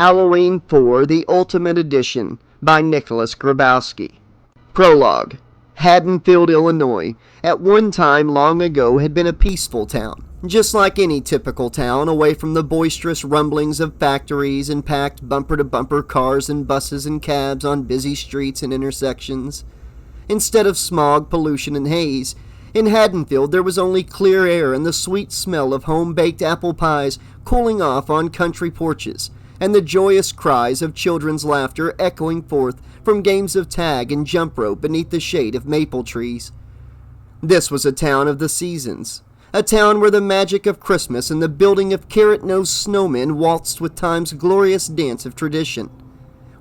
Halloween 4, The Ultimate Edition by Nicholas Grabowsky. Prologue. Haddenfield, Illinois, at one time long ago had been a peaceful town, just like any typical town, away from the boisterous rumblings of factories and packed bumper-to-bumper cars and buses and cabs on busy streets and intersections. Instead of smog, pollution, and haze, in Haddenfield there was only clear air and the sweet smell of home-baked apple pies cooling off on country porches, and the joyous cries of children's laughter echoing forth from games of tag and jump rope beneath the shade of maple trees. This was a town of the seasons, a town where the magic of Christmas and the building of carrot-nosed snowmen waltzed with time's glorious dance of tradition,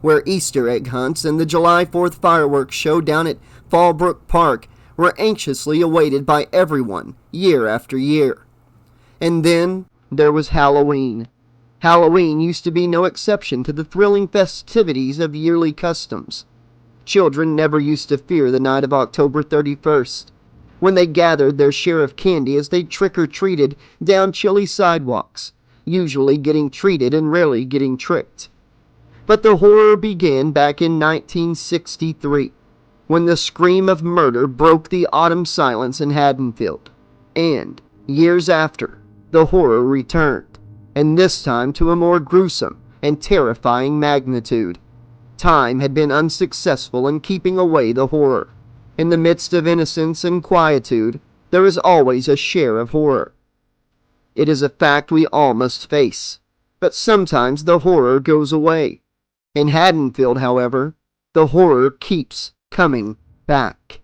where Easter egg hunts and the July 4th fireworks show down at Fallbrook Park were anxiously awaited by everyone, year after year. And then there was Halloween. Halloween used to be no exception to the thrilling festivities of yearly customs. Children never used to fear the night of October 31st, when they gathered their share of candy as they trick-or-treated down chilly sidewalks, usually getting treated and rarely getting tricked. But the horror began back in 1963, when the scream of murder broke the autumn silence in Haddenfield. And, years after, the horror returned, and this time to a more gruesome and terrifying magnitude. Time had been unsuccessful in keeping away the horror. In the midst of innocence and quietude, there is always a share of horror. It is a fact we all must face, but sometimes the horror goes away. In Haddenfield, however, the horror keeps coming back.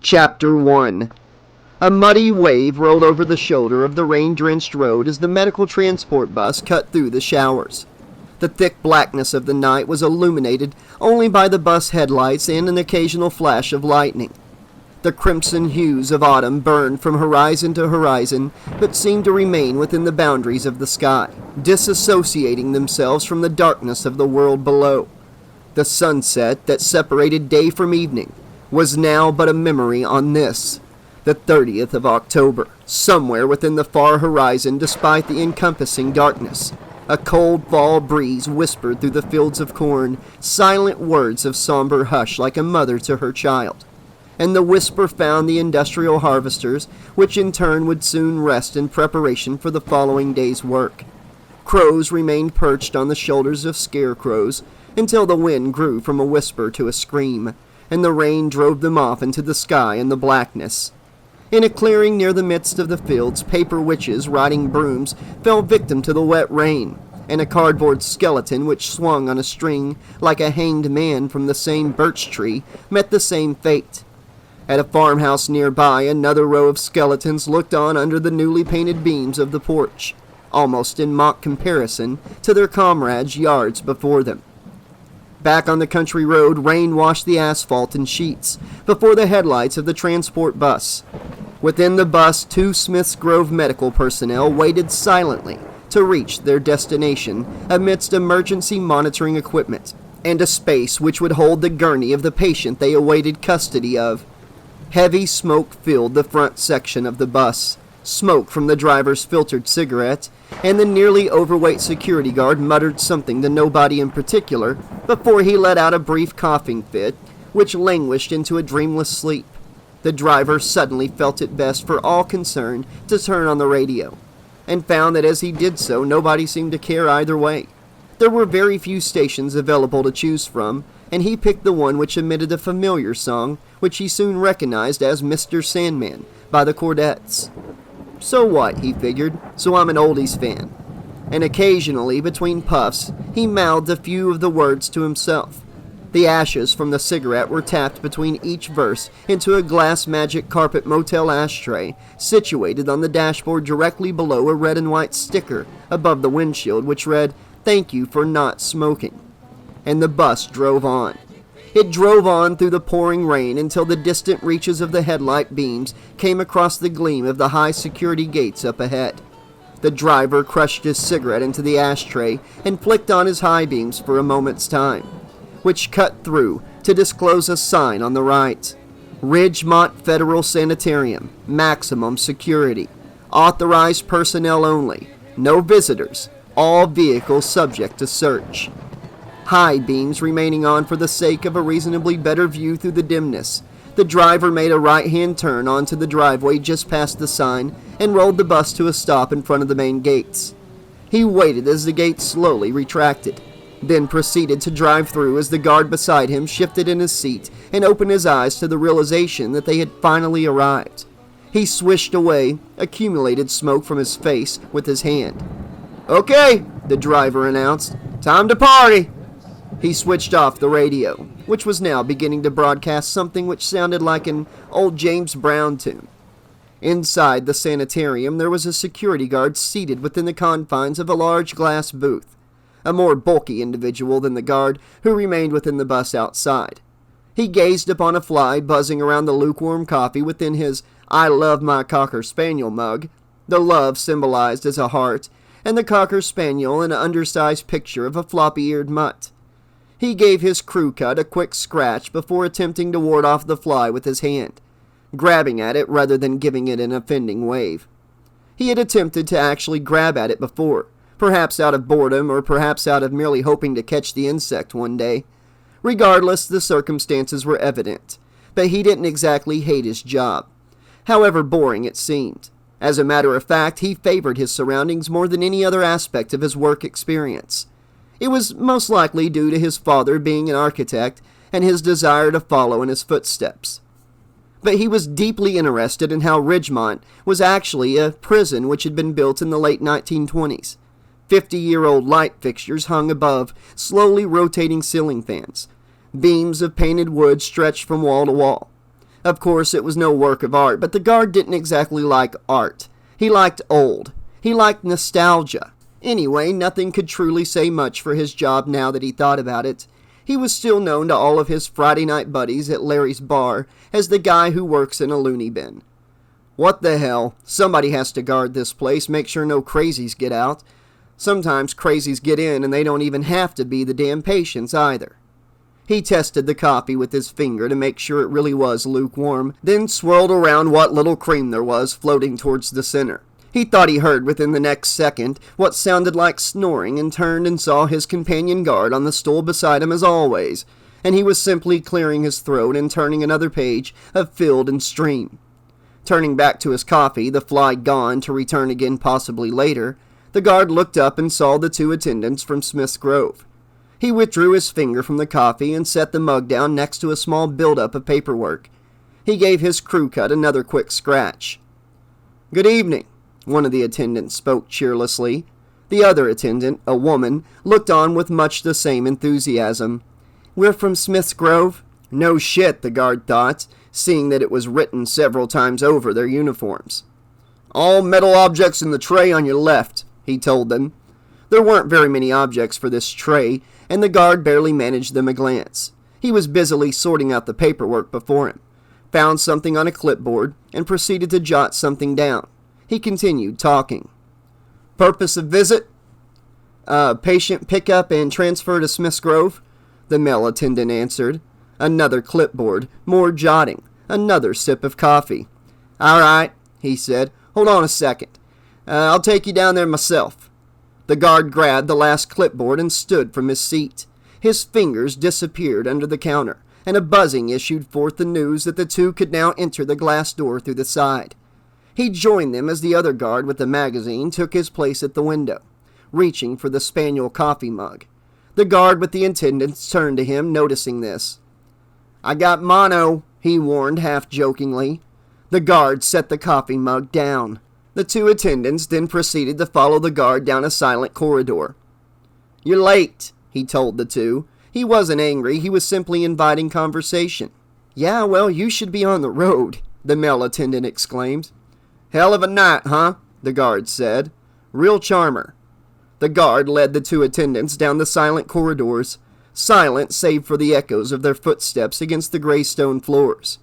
Chapter 1. A muddy wave rolled over the shoulder of the rain-drenched road as the medical transport bus cut through the showers. The thick blackness of the night was illuminated only by the bus headlights and an occasional flash of lightning. The crimson hues of autumn burned from horizon to horizon, but seemed to remain within the boundaries of the sky, disassociating themselves from the darkness of the world below. The sunset that separated day from evening was now but a memory on this, the 30th of October. Somewhere within the far horizon, despite the encompassing darkness, a cold fall breeze whispered through the fields of corn, silent words of somber hush like a mother to her child. And the whisper found the industrial harvesters, which in turn would soon rest in preparation for the following day's work. Crows remained perched on the shoulders of scarecrows until the wind grew from a whisper to a scream, and the rain drove them off into the sky and the blackness. In a clearing near the midst of the fields, paper witches riding brooms fell victim to the wet rain, and a cardboard skeleton which swung on a string like a hanged man from the same birch tree met the same fate. At a farmhouse nearby, another row of skeletons looked on under the newly painted beams of the porch, almost in mock comparison to their comrades yards before them. Back on the country road, rain washed the asphalt in sheets before the headlights of the transport bus. Within the bus, two Smith's Grove medical personnel waited silently to reach their destination amidst emergency monitoring equipment and a space which would hold the gurney of the patient they awaited custody of. Heavy smoke filled the front section of the bus, smoke from the driver's filtered cigarette, and the nearly overweight security guard muttered something to nobody in particular before he let out a brief coughing fit, which languished into a dreamless sleep. The driver suddenly felt it best for all concerned to turn on the radio, and found that as he did so, nobody seemed to care either way. There were very few stations available to choose from, and he picked the one which emitted a familiar song, which he soon recognized as Mr. Sandman by the Chordettes. So what, he figured, so I'm an oldies fan. And occasionally, between puffs, he mouthed a few of the words to himself. The ashes from the cigarette were tapped between each verse into a glass magic carpet motel ashtray situated on the dashboard directly below a red and white sticker above the windshield which read, "Thank you for not smoking." And the bus drove on. It drove on through the pouring rain until the distant reaches of the headlight beams came across the gleam of the high security gates up ahead. The driver crushed his cigarette into the ashtray and flicked on his high beams for a moment's time, which cut through to disclose a sign on the right. Ridgemont Federal Sanitarium, maximum security. Authorized personnel only. No visitors. All vehicles subject to search. High beams remaining on for the sake of a reasonably better view through the dimness. The driver made a right-hand turn onto the driveway just past the sign and rolled the bus to a stop in front of the main gates. He waited as the gates slowly retracted, then proceeded to drive through as the guard beside him shifted in his seat and opened his eyes to the realization that they had finally arrived. He swished away accumulated smoke from his face with his hand. "Okay," the driver announced. "Time to party." He switched off the radio, which was now beginning to broadcast something which sounded like an old James Brown tune. Inside the sanitarium, there was a security guard seated within the confines of a large glass booth, a more bulky individual than the guard who remained within the bus outside. He gazed upon a fly buzzing around the lukewarm coffee within his "I love my Cocker Spaniel" mug, the love symbolized as a heart, and the Cocker Spaniel an undersized picture of a floppy-eared mutt. He gave his crew cut a quick scratch before attempting to ward off the fly with his hand, grabbing at it rather than giving it an offending wave. He had attempted to actually grab at it before, perhaps out of boredom or perhaps out of merely hoping to catch the insect one day. Regardless, the circumstances were evident, but he didn't exactly hate his job, however boring it seemed. As a matter of fact, he favored his surroundings more than any other aspect of his work experience. It was most likely due to his father being an architect and his desire to follow in his footsteps. But he was deeply interested in how Ridgemont was actually a prison which had been built in the late 1920s. 50-year-old light fixtures hung above slowly rotating ceiling fans. Beams of painted wood stretched from wall to wall. Of course, it was no work of art, but the guard didn't exactly like art. He liked old. He liked nostalgia. Anyway, nothing could truly say much for his job now that he thought about it. He was still known to all of his Friday night buddies at Larry's bar as the guy who works in a loony bin. What the hell? Somebody has to guard this place, make sure no crazies get out. Sometimes crazies get in and they don't even have to be the damn patients either. He tested the coffee with his finger to make sure it really was lukewarm, then swirled around what little cream there was floating towards the center. He thought he heard within the next second what sounded like snoring and turned and saw his companion guard on the stool beside him as always, and he was simply clearing his throat and turning another page of Field and Stream. Turning back to his coffee, the fly gone to return again possibly later, the guard looked up and saw the two attendants from Smith's Grove. He withdrew his finger from the coffee and set the mug down next to a small buildup of paperwork. He gave his crew cut another quick scratch. "Good evening," one of the attendants spoke cheerlessly. The other attendant, a woman, looked on with much the same enthusiasm. "We're from Smith's Grove?" No shit, the guard thought, seeing that it was written several times over their uniforms. "All metal objects in the tray on your left," he told them. There weren't very many objects for this tray, and the guard barely managed them a glance. He was busily sorting out the paperwork before him, found something on a clipboard, and proceeded to jot something down. He continued talking. "Purpose of visit? Patient pickup and transfer to Smith's Grove," the male attendant answered. Another clipboard, more jotting, another sip of coffee. "All right," he said. "Hold on a second. I'll take you down there myself." The guard grabbed the last clipboard and stood from his seat. His fingers disappeared under the counter, and a buzzing issued forth the news that the two could now enter the glass door through the side. He joined them as the other guard with the magazine took his place at the window, reaching for the Spaniel coffee mug. The guard with the attendants turned to him, noticing this. "I got mono," he warned half-jokingly. The guard set the coffee mug down. The two attendants then proceeded to follow the guard down a silent corridor. "You're late," he told the two. He wasn't angry, he was simply inviting conversation. "Yeah, well, you should be on the road," the male attendant exclaimed. "Hell of a night, huh?" the guard said. "Real charmer." The guard led the two attendants down the silent corridors, silent save for the echoes of their footsteps against the gray stone floors.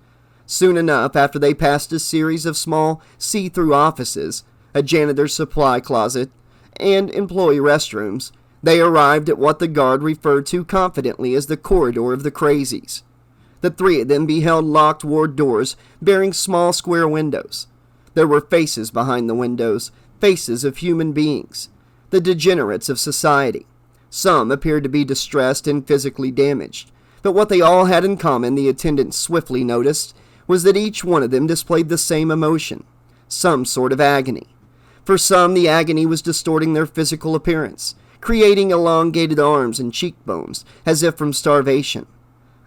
Soon enough, after they passed a series of small, see-through offices, a janitor's supply closet, and employee restrooms, they arrived at what the guard referred to confidently as the corridor of the crazies. The three of them beheld locked ward doors bearing small square windows. There were faces behind the windows, faces of human beings, the degenerates of society. Some appeared to be distressed and physically damaged, but what they all had in common, the attendant swiftly noticed, was that each one of them displayed the same emotion, some sort of agony. For some, the agony was distorting their physical appearance, creating elongated arms and cheekbones, as if from starvation.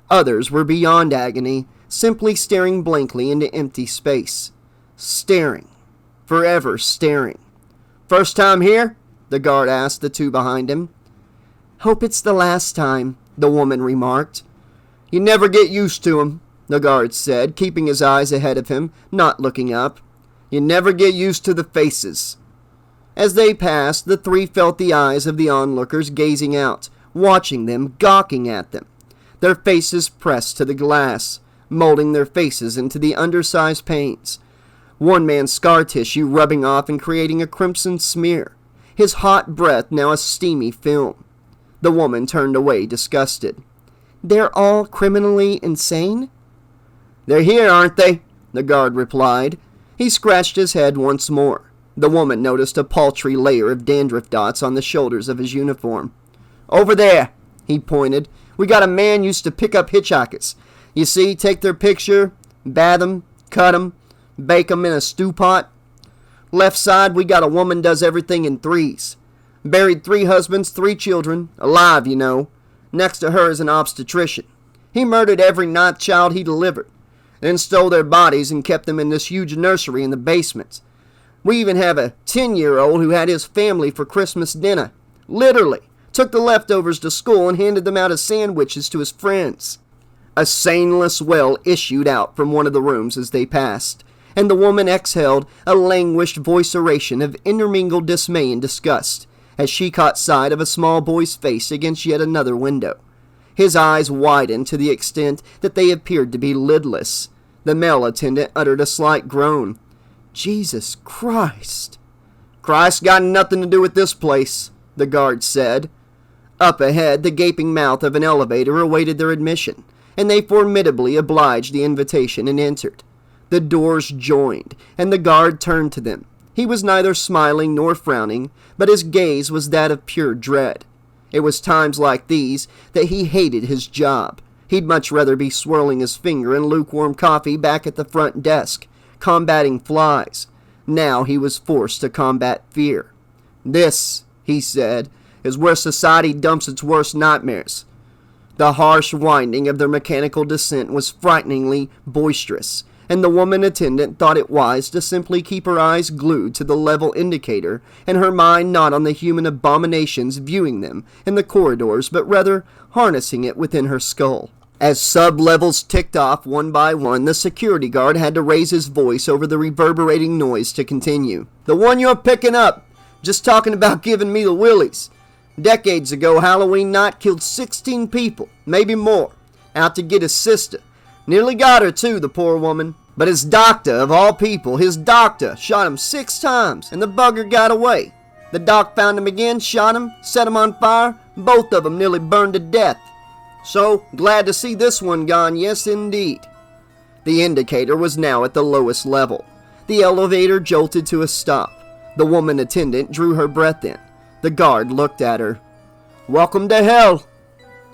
Others were beyond agony, simply staring blankly into empty space. Staring. Forever staring. "First time here?" the guard asked the two behind him. "Hope it's the last time," the woman remarked. "You never get used to 'em," the guard said, keeping his eyes ahead of him, not looking up. "You never get used to the faces." As they passed, the three felt the eyes of the onlookers gazing out, watching them, gawking at them. Their faces pressed to the glass, molding their faces into the undersized panes. One man's scar tissue rubbing off and creating a crimson smear, his hot breath now a steamy film. The woman turned away, disgusted. "They're all criminally insane?" "They're here, aren't they?" the guard replied. He scratched his head once more. The woman noticed a paltry layer of dandruff dots on the shoulders of his uniform. "Over there," he pointed. "We got a man used to pick up hitchhikers. You see, take their picture, bath 'em, cut 'em, bake 'em in a stew pot. Left side, we got a woman does everything in threes. Buried 3 husbands, 3 children, alive, you know. Next to her is an obstetrician. He murdered every 9th child he delivered, then stole their bodies and kept them in this huge nursery in the basement. We even have a 10-year-old who had his family for Christmas dinner. Literally, took the leftovers to school and handed them out as sandwiches to his friends." A saneless wail issued out from one of the rooms as they passed, and the woman exhaled a languished voiceration of intermingled dismay and disgust as she caught sight of a small boy's face against yet another window. His eyes widened to the extent that they appeared to be lidless. The male attendant uttered a slight groan. "Jesus Christ!" "Christ got nothing to do with this place," the guard said. Up ahead, the gaping mouth of an elevator awaited their admission, and they formidably obliged the invitation and entered. The doors joined, and the guard turned to them. He was neither smiling nor frowning, but his gaze was that of pure dread. It was times like these that he hated his job. He'd much rather be swirling his finger in lukewarm coffee back at the front desk, combating flies. Now he was forced to combat fear. "This," he said, "is where society dumps its worst nightmares." The harsh winding of their mechanical descent was frighteningly boisterous, and the woman attendant thought it wise to simply keep her eyes glued to the level indicator and her mind not on the human abominations viewing them in the corridors, but rather harnessing it within her skull. As sub-levels ticked off one by one, the security guard had to raise his voice over the reverberating noise to continue. "The one you're picking up, just talking about giving me the willies. Decades ago, Halloween night killed 16 people, maybe more, out to get his sister. Nearly got her too, the poor woman. But his doctor, of all people, his doctor, shot him 6 times, and the bugger got away. The doc found him again, shot him, set him on fire, both of them nearly burned to death. So, glad to see this one gone, yes indeed." The indicator was now at the lowest level. The elevator jolted to a stop. The woman attendant drew her breath in. The guard looked at her. "Welcome to hell."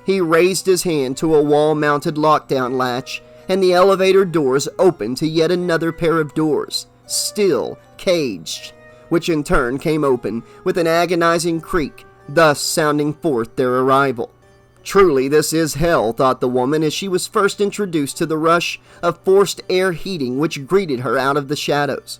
He raised his hand to a wall-mounted lockdown latch, and the elevator doors opened to yet another pair of doors, still caged, which in turn came open with an agonizing creak, thus sounding forth their arrival. Truly, this is hell, thought the woman as she was first introduced to the rush of forced air heating which greeted her out of the shadows.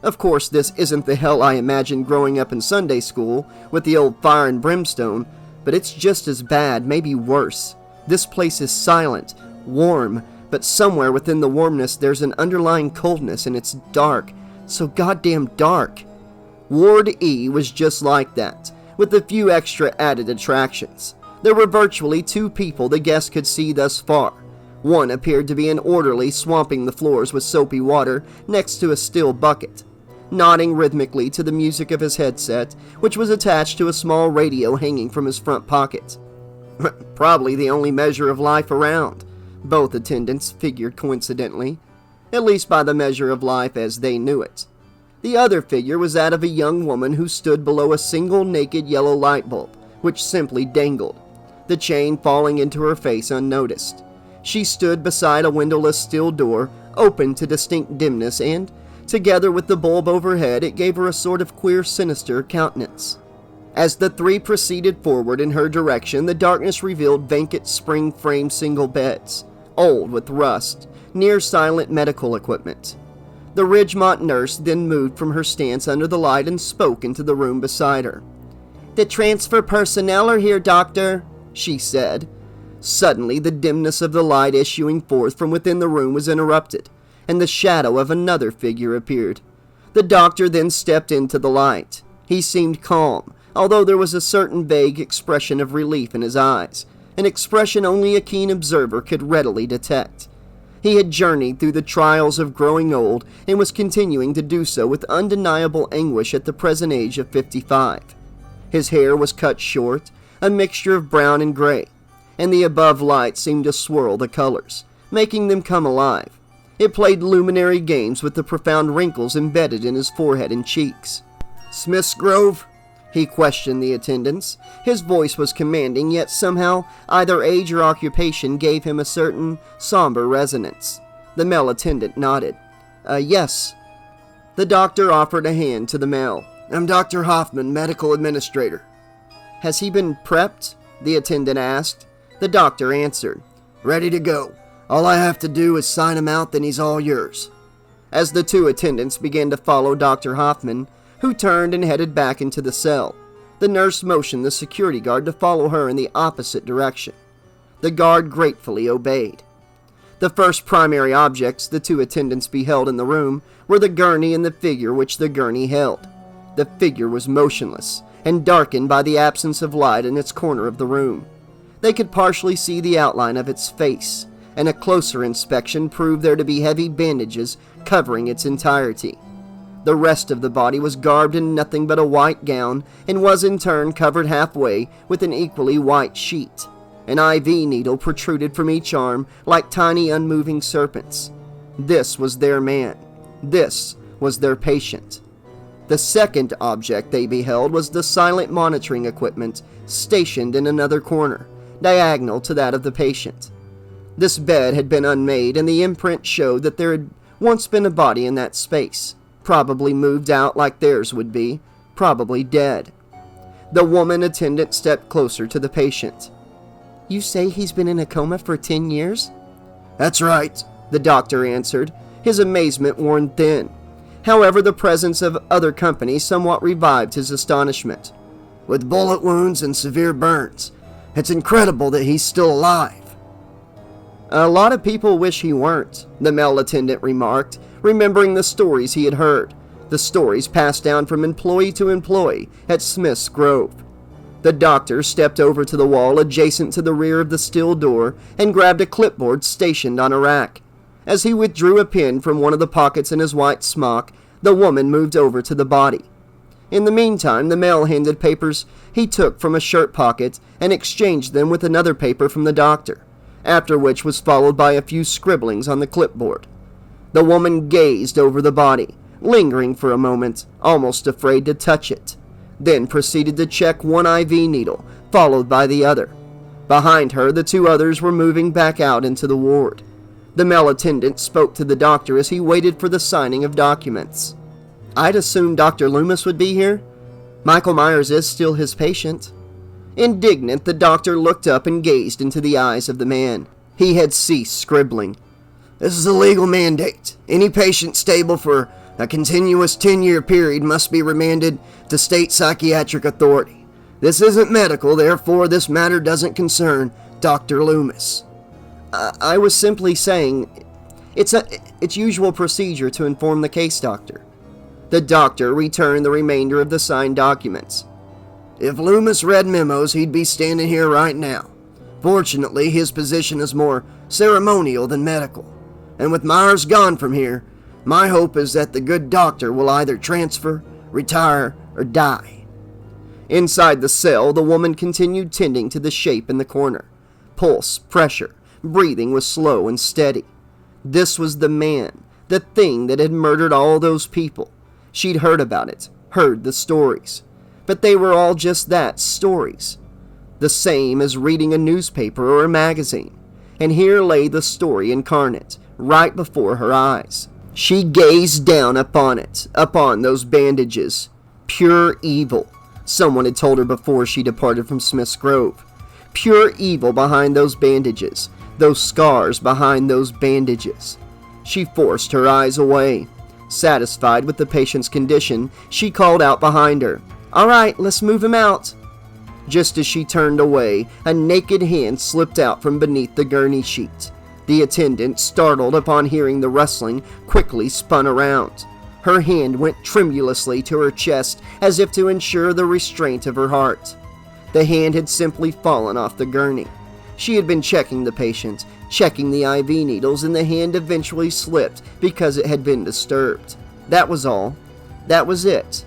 Of course, this isn't the hell I imagined growing up in Sunday school with the old fire and brimstone, but it's just as bad, maybe worse. This place is silent, warm, but somewhere within the warmness there's an underlying coldness, and it's dark, so goddamn dark. Ward E was just like that, with a few extra added attractions. There were virtually 2 people the guests could see thus far. One appeared to be an orderly swamping the floors with soapy water next to a steel bucket, nodding rhythmically to the music of his headset, which was attached to a small radio hanging from his front pocket. Probably the only measure of life around. Both attendants figured coincidentally, at least by the measure of life as they knew it. The other figure was that of a young woman who stood below a single naked yellow light bulb, which simply dangled, the chain falling into her face unnoticed. She stood beside a windowless steel door, open to distinct dimness, and, together with the bulb overhead, it gave her a sort of queer, sinister countenance. As the three proceeded forward in her direction, the darkness revealed vacant spring-frame single beds, old with rust, near silent medical equipment. The Ridgemont nurse then moved from her stance under the light and spoke into the room beside her. "The transfer personnel are here, Doctor," she said. Suddenly, the dimness of the light issuing forth from within the room was interrupted, and the shadow of another figure appeared. The doctor then stepped into the light. He seemed calm, although there was a certain vague expression of relief in his eyes, an expression only a keen observer could readily detect. He had journeyed through the trials of growing old and was continuing to do so with undeniable anguish at the present age of 55. His hair was cut short, a mixture of brown and gray, and the above light seemed to swirl the colors, making them come alive. It played luminary games with the profound wrinkles embedded in his forehead and cheeks. "Smith's Grove?" he questioned the attendants. His voice was commanding, yet somehow either age or occupation gave him a certain somber resonance. The male attendant nodded. Yes." The doctor offered a hand to the male. "I'm Dr. Hoffman, medical administrator." "Has he been prepped?" the attendant asked. The doctor answered, "Ready to go. All I have to do is sign him out, then he's all yours." As the two attendants began to follow Dr. Hoffman, who turned and headed back into the cell, the nurse motioned the security guard to follow her in the opposite direction. The guard gratefully obeyed. The first primary objects the two attendants beheld in the room were the gurney and the figure which the gurney held. The figure was motionless, and darkened by the absence of light in its corner of the room. They could partially see the outline of its face, and a closer inspection proved there to be heavy bandages covering its entirety. The rest of the body was garbed in nothing but a white gown, and was in turn covered halfway with an equally white sheet. An IV needle protruded from each arm like tiny unmoving serpents. This was their man. This was their patient. The second object they beheld was the silent monitoring equipment stationed in another corner, diagonal to that of the patient. This bed had been unmade, and the imprint showed that there had once been a body in that space, probably moved out like theirs would be, probably dead. The woman attendant stepped closer to the patient. "You say he's been in a coma for 10 years?" "That's right," the doctor answered, his amazement worn thin. However, the presence of other company somewhat revived his astonishment. "With bullet wounds and severe burns. It's incredible that he's still alive." "A lot of people wish he weren't," the male attendant remarked, remembering the stories he had heard, the stories passed down from employee to employee at Smith's Grove. The doctor stepped over to the wall adjacent to the rear of the steel door and grabbed a clipboard stationed on a rack. As he withdrew a pen from one of the pockets in his white smock, the woman moved over to the body. In the meantime, the male handed papers he took from a shirt pocket and exchanged them with another paper from the doctor, after which was followed by a few scribblings on the clipboard. The woman gazed over the body, lingering for a moment, almost afraid to touch it, then proceeded to check one IV needle, followed by the other. Behind her, the two others were moving back out into the ward. The male attendant spoke to the doctor as he waited for the signing of documents. "I'd assumed Dr. Loomis would be here. Michael Myers is still his patient." Indignant, the doctor looked up and gazed into the eyes of the man. He had ceased scribbling. "This is a legal mandate. Any patient stable for a continuous 10-year period must be remanded to state psychiatric authority. This isn't medical, therefore this matter doesn't concern Dr. Loomis." I was simply saying, it's usual procedure to inform the case, doctor." The doctor returned the remainder of the signed documents. "If Loomis read memos, he'd be standing here right now. Fortunately, his position is more ceremonial than medical. And with Myers gone from here, my hope is that the good doctor will either transfer, retire, or die." Inside the cell, the woman continued tending to the shape in the corner. Pulse, pressure, Breathing was slow and steady. This was the man, the thing that had murdered all those people. She'd heard about it, heard the stories. But they were all just that, stories. The same as reading a newspaper or a magazine. And here lay the story incarnate, right before her eyes. She gazed down upon it, upon those bandages. Pure evil, someone had told her before she departed from Smith's Grove. Pure evil behind those bandages, those scars behind those bandages. She forced her eyes away. Satisfied with the patient's condition, she called out behind her, "All right, let's move him out." Just as she turned away, a naked hand slipped out from beneath the gurney sheet. The attendant, startled upon hearing the rustling, quickly spun around. Her hand went tremulously to her chest as if to ensure the restraint of her heart. The hand had simply fallen off the gurney. She had been checking the patient, checking the IV needles, and the hand eventually slipped because it had been disturbed. That was all. That was it.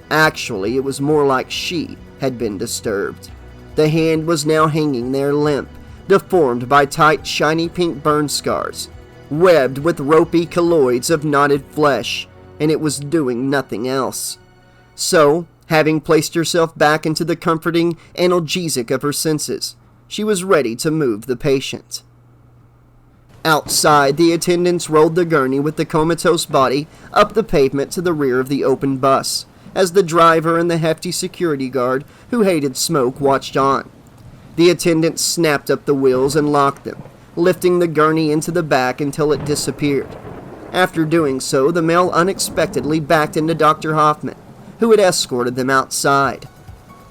Actually, it was more like she had been disturbed. The hand was now hanging there limp, deformed by tight, shiny pink burn scars, webbed with ropey colloids of knotted flesh, and it was doing nothing else. So, having placed herself back into the comforting analgesic of her senses, she was ready to move the patient. Outside, the attendants rolled the gurney with the comatose body up the pavement to the rear of the open bus, as the driver and the hefty security guard, who hated smoke, watched on. The attendants snapped up the wheels and locked them, lifting the gurney into the back until it disappeared. After doing so, the male unexpectedly backed into Dr. Hoffman, who had escorted them outside.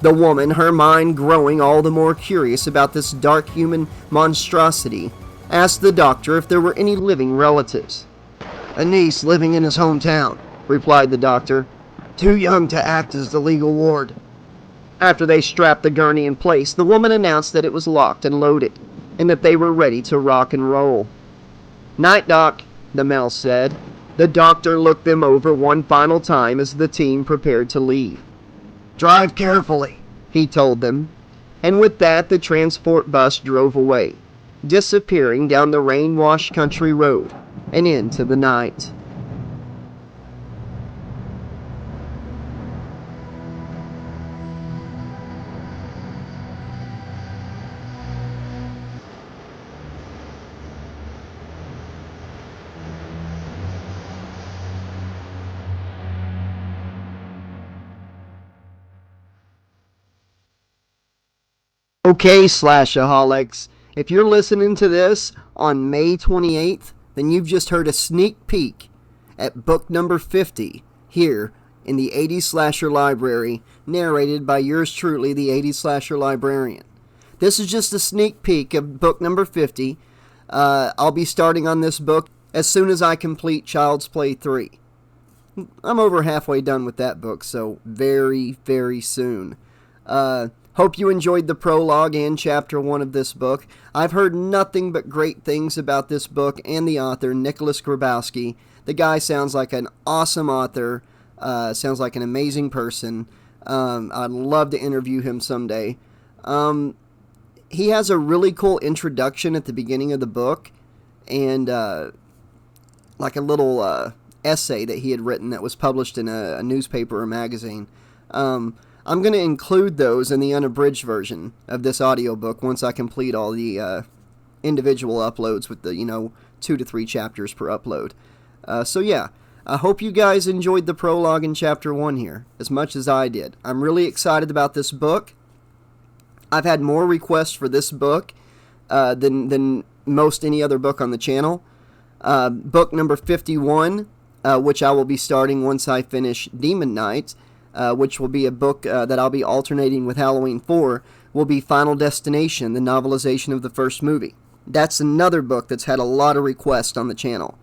The woman, her mind growing all the more curious about this dark human monstrosity, asked the doctor if there were any living relatives. "A niece living in his hometown," replied the doctor. "Too young to act as the legal ward." After they strapped the gurney in place, the woman announced that it was locked and loaded, and that they were ready to rock and roll. "Night, Doc," the male said. The doctor looked them over one final time as the team prepared to leave. "Drive carefully," he told them. And with that, the transport bus drove away, disappearing down the rain-washed country road and into the night. Okay, Slashaholics, if you're listening to this on May 28th, then you've just heard a sneak peek at book number 50 here in the 80s Slasher Library, narrated by yours truly, the 80s Slasher Librarian. This is just a sneak peek of book number 50. I'll be starting on this book as soon as I complete Child's Play 3. I'm over halfway done with that book, so very, very soon. Hope you enjoyed the prologue and chapter 1 of this book. I've heard nothing but great things about this book and the author, Nicholas Grabowsky. The guy sounds like an awesome author, sounds like an amazing person. I'd love to interview him someday. He has a really cool introduction at the beginning of the book, and like a little essay that he had written that was published in a newspaper or magazine. I'm going to include those in the unabridged version of this audiobook once I complete all the individual uploads with the, 2 to 3 chapters per upload. So yeah, I hope you guys enjoyed the prologue in chapter 1 here, as much as I did. I'm really excited about this book. I've had more requests for this book than most any other book on the channel. Book number 51, which I will be starting once I finish Demon Knight, which will be a book that I'll be alternating with Halloween 4, will be Final Destination, the novelization of the first movie. That's another book that's had a lot of requests on the channel.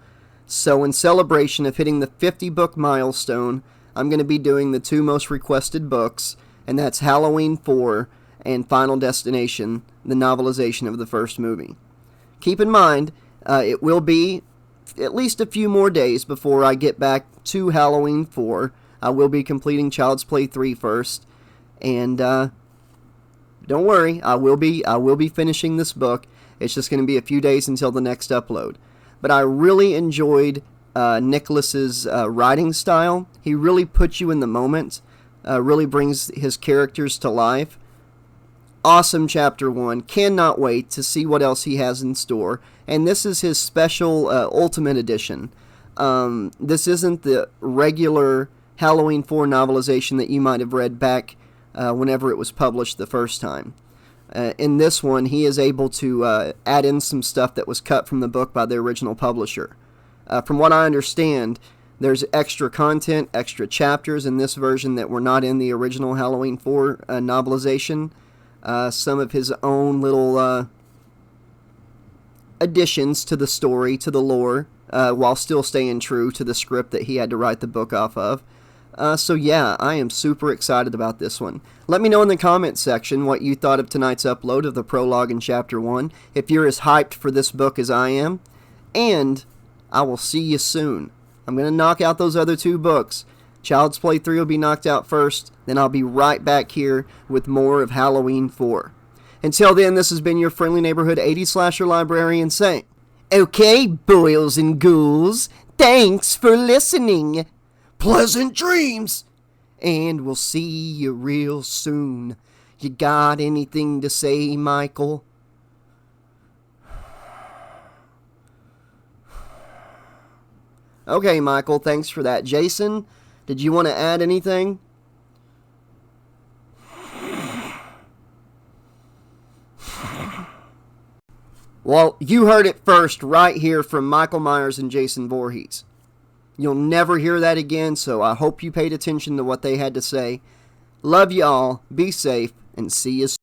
So in celebration of hitting the 50-book milestone, I'm going to be doing the 2 most requested books, and that's Halloween 4 and Final Destination, the novelization of the first movie. Keep in mind, it will be at least a few more days before I get back to Halloween 4. I will be completing Child's Play 3 first, and don't worry, I will be finishing this book, It's just going to be a few days until the next upload. But I really enjoyed Nicholas's writing style. He really puts you in the moment, really brings his characters to life. Awesome chapter 1. Cannot wait to see what else he has in store. And this is his special Ultimate Edition. This isn't the regular Halloween 4 novelization that you might have read back whenever it was published the first time. In this one, he is able to add in some stuff that was cut from the book by the original publisher. From what I understand, there's extra content, extra chapters in this version that were not in the original Halloween 4 novelization. Some of his own little additions to the story, to the lore, while still staying true to the script that he had to write the book off of. So yeah, I am super excited about this one. Let me know in the comments section what you thought of tonight's upload of the prologue in Chapter 1, if you're as hyped for this book as I am, and I will see you soon. I'm going to knock out those other 2 books. Child's Play 3 will be knocked out first, then I'll be right back here with more of Halloween 4. Until then, this has been your friendly neighborhood 80s slasher librarian saying, okay, boils and ghouls, thanks for listening. Pleasant dreams! And we'll see you real soon. You got anything to say, Michael? Okay, Michael, thanks for that. Jason, did you want to add anything? Well, you heard it first right here from Michael Myers and Jason Voorhees. You'll never hear that again, so I hope you paid attention to what they had to say. Love y'all, be safe, and see you soon.